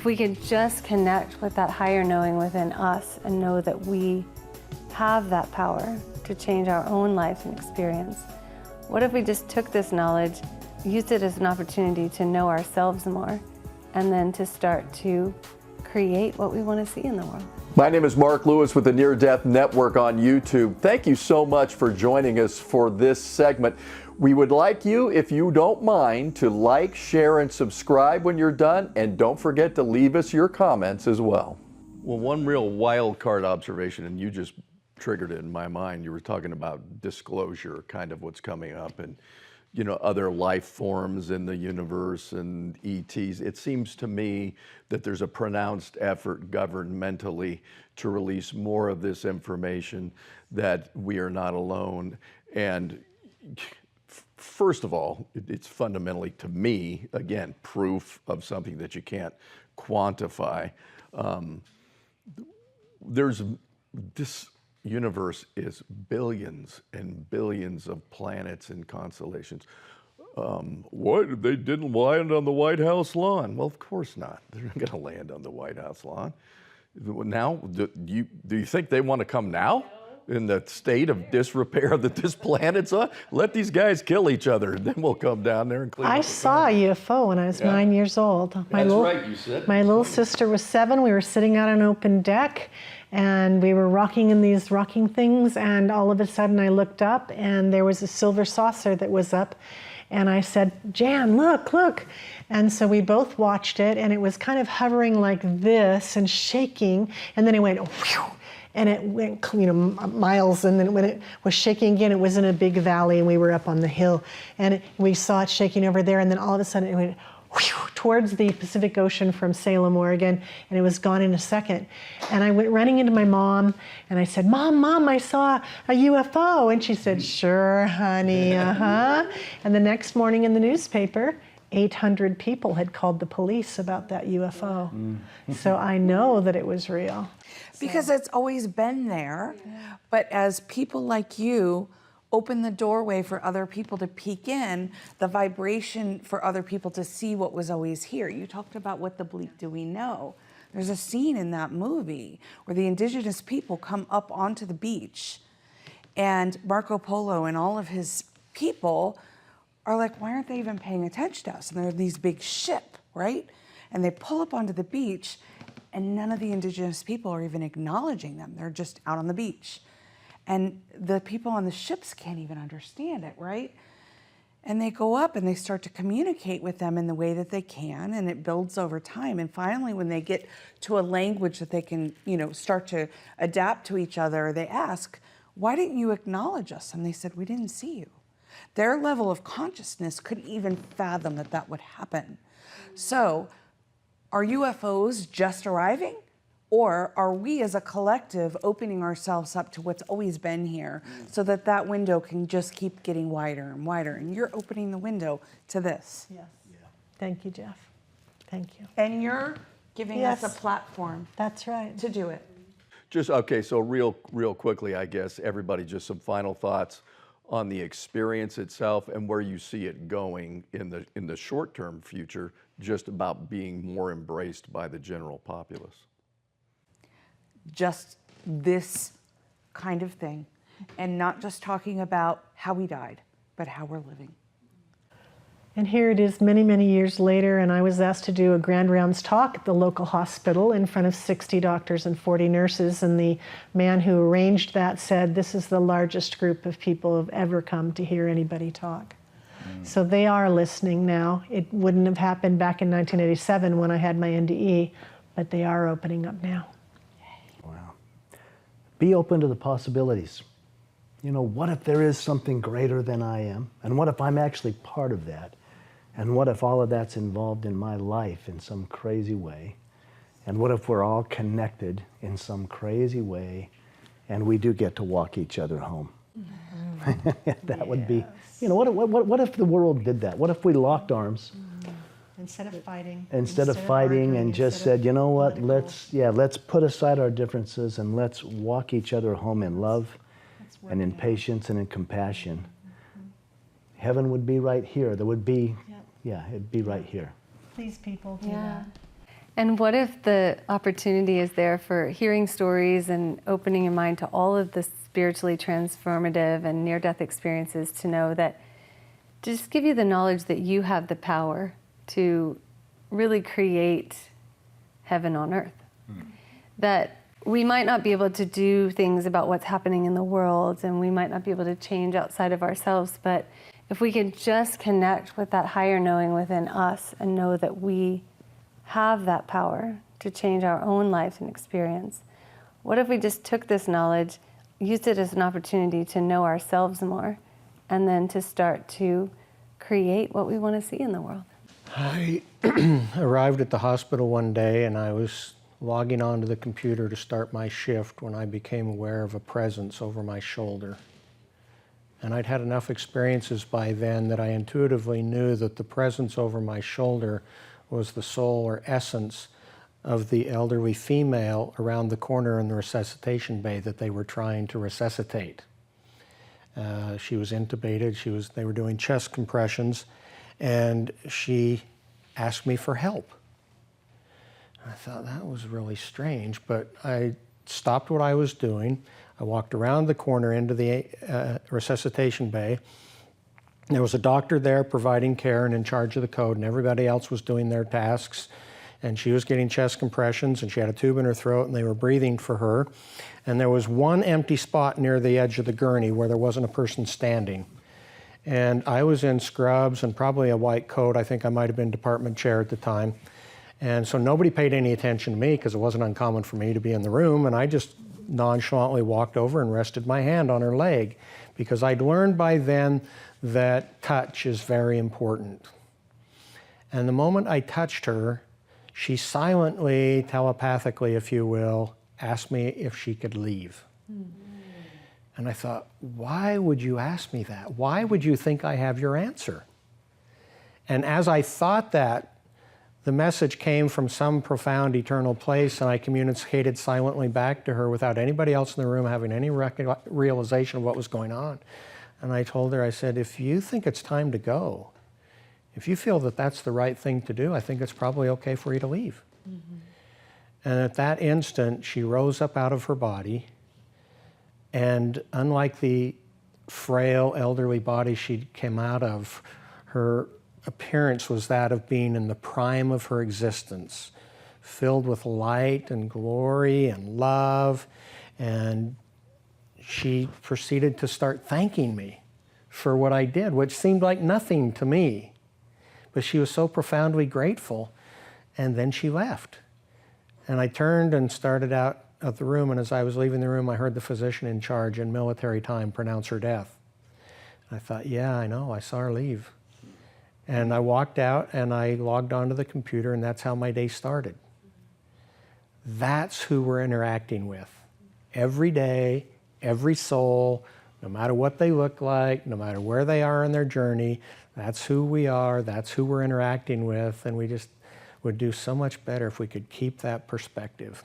If we could just connect with that higher knowing within us and know that we have that power to change our own life and experience. What if we just took this knowledge, used it as an opportunity to know ourselves more, and then to start to create what we want to see in the world? My name is Mark Lewis with the Near Death Network on YouTube. Thank you so much for joining us for this segment. We would like you, if you don't mind, to like, share, and subscribe when you're done, and don't forget to leave us your comments as well. Well, one real wild card observation, and you just triggered it in my mind. You were talking about disclosure, kind of what's coming up, and you know, other life forms in the universe and ETs. It seems to me that there's a pronounced effort governmentally to release more of this information, that we are not alone. And first of all, it's fundamentally, to me, again, proof of something that you can't quantify. This universe is billions and billions of planets and constellations. What? They didn't land on the White House lawn? Well, of course not. They're not going to land on the White House lawn. Now, do you think they want to come now? In the state of disrepair that this planet's on? Let these guys kill each other, and then we'll come down there and clean up. I saw a UFO when I was 9 years old. That's right, you said. My little sister was 7. We were sitting out on an open deck, and we were rocking in these rocking things, and all of a sudden I looked up, and there was a silver saucer that was up, and I said, "Jan, look, look." And so we both watched it, and it was kind of hovering like this and shaking, and then it went whew, and it went, you know, miles, and then when it was shaking again, it was in a big valley, and we were up on the hill, and we saw it shaking over there, and then all of a sudden it went whew, towards the Pacific Ocean from Salem, Oregon, and it was gone in a second. And I went running into my mom, and I said, Mom, I saw a UFO. And she said, "Sure, honey, And the next morning in the newspaper, 800 people had called the police about that UFO. So I know that it was real. Because it's always been there, but as people like you open the doorway for other people to peek in, the vibration for other people to see what was always here. You talked about what the bleep do we know. There's a scene in that movie where the indigenous people come up onto the beach, and Marco Polo and all of his people are like, why aren't they even paying attention to us? And they're these big ship, right? And they pull up onto the beach, and none of the indigenous people are even acknowledging them. They're just out on the beach. And the people on the ships can't even understand it, right? And they go up and they start to communicate with them in the way that they can, and it builds over time. And finally, when they get to a language that they can, you know, start to adapt to each other, they ask, why didn't you acknowledge us? And they said, we didn't see you. Their level of consciousness couldn't even fathom that that would happen. So, are UFOs just arriving? Or are we as a collective opening ourselves up to what's always been here so that that window can just keep getting wider and wider? And you're opening the window to this. Yes. Yeah. Thank you, Jeff. Thank you. And you're giving us a platform. That's right. To do it. Just, okay, so real quickly, I guess, everybody, just some final thoughts on the experience itself and where you see it going in the short-term future, just about being more embraced by the general populace. Just this kind of thing, and not just talking about how we died, but how we're living. And here it is many, many years later, and I was asked to do a grand rounds talk at the local hospital in front of 60 doctors and 40 nurses, and the man who arranged that said, this is the largest group of people who have ever come to hear anybody talk. So they are listening now. It wouldn't have happened back in 1987 when I had my NDE, but they are opening up now. Wow. Be open to the possibilities. You know, what if there is something greater than I am? And what if I'm actually part of that? And what if all of that's involved in my life in some crazy way? And what if we're all connected in some crazy way and we do get to walk each other home? That would be, you know, what if the world did that? What if we locked arms? Instead of fighting. Instead of fighting and just said, you know what, let's put aside our differences and let's walk each other home in love and in patience and in compassion. Heaven would be right here. There would be, it'd be right here. Please, people, do Yeah. And what if the opportunity is there for hearing stories and opening your mind to all of the spiritually transformative and near-death experiences, to know that, to just give you the knowledge that you have the power to really create heaven on earth. That we might not be able to do things about what's happening in the world, and we might not be able to change outside of ourselves, but if we can just connect with that higher knowing within us and know that we have that power to change our own life and experience. What if we just took this knowledge, used it as an opportunity to know ourselves more, and then to start to create what we want to see in the world? I arrived at the hospital one day and I was logging onto the computer to start my shift when I became aware of a presence over my shoulder. And I'd had enough experiences by then that I intuitively knew that the presence over my shoulder was the soul or essence of the elderly female around the corner in the resuscitation bay that they were trying to resuscitate. She was intubated, they were doing chest compressions, and she asked me for help. I thought that was really strange, but I stopped what I was doing. I walked around the corner into the resuscitation bay. There was a doctor there providing care and in charge of the code, and everybody else was doing their tasks. And she was getting chest compressions, and she had a tube in her throat, and they were breathing for her. And there was one empty spot near the edge of the gurney where there wasn't a person standing. And I was in scrubs and probably a white coat. I think I might have been department chair at the time. And so nobody paid any attention to me because it wasn't uncommon for me to be in the room. And I just nonchalantly walked over and rested my hand on her leg, because I'd learned by then that touch is very important. And the moment I touched her, she silently, telepathically, if you will, asked me if she could leave. And I thought, why would you ask me that? Why would you think I have your answer? And as I thought that, the message came from some profound eternal place, and I communicated silently back to her without anybody else in the room having any realization of what was going on. And I told her, I said, if you think it's time to go, if you feel that that's the right thing to do, I think it's probably okay for you to leave. And at that instant, she rose up out of her body, and unlike the frail, elderly body she came out of, her appearance was that of being in the prime of her existence, filled with light and glory and love. And she proceeded to start thanking me for what I did, which seemed like nothing to me. But she was so profoundly grateful. And then she left. And I turned and started out of the room, and as I was leaving the room, I heard the physician in charge in military time pronounce her death. I thought, yeah, I know, I saw her leave. And I walked out and I logged onto the computer, and that's how my day started. That's who we're interacting with. Every day, every soul, no matter what they look like, no matter where they are in their journey, that's who we are, that's who we're interacting with, and we just would do so much better if we could keep that perspective.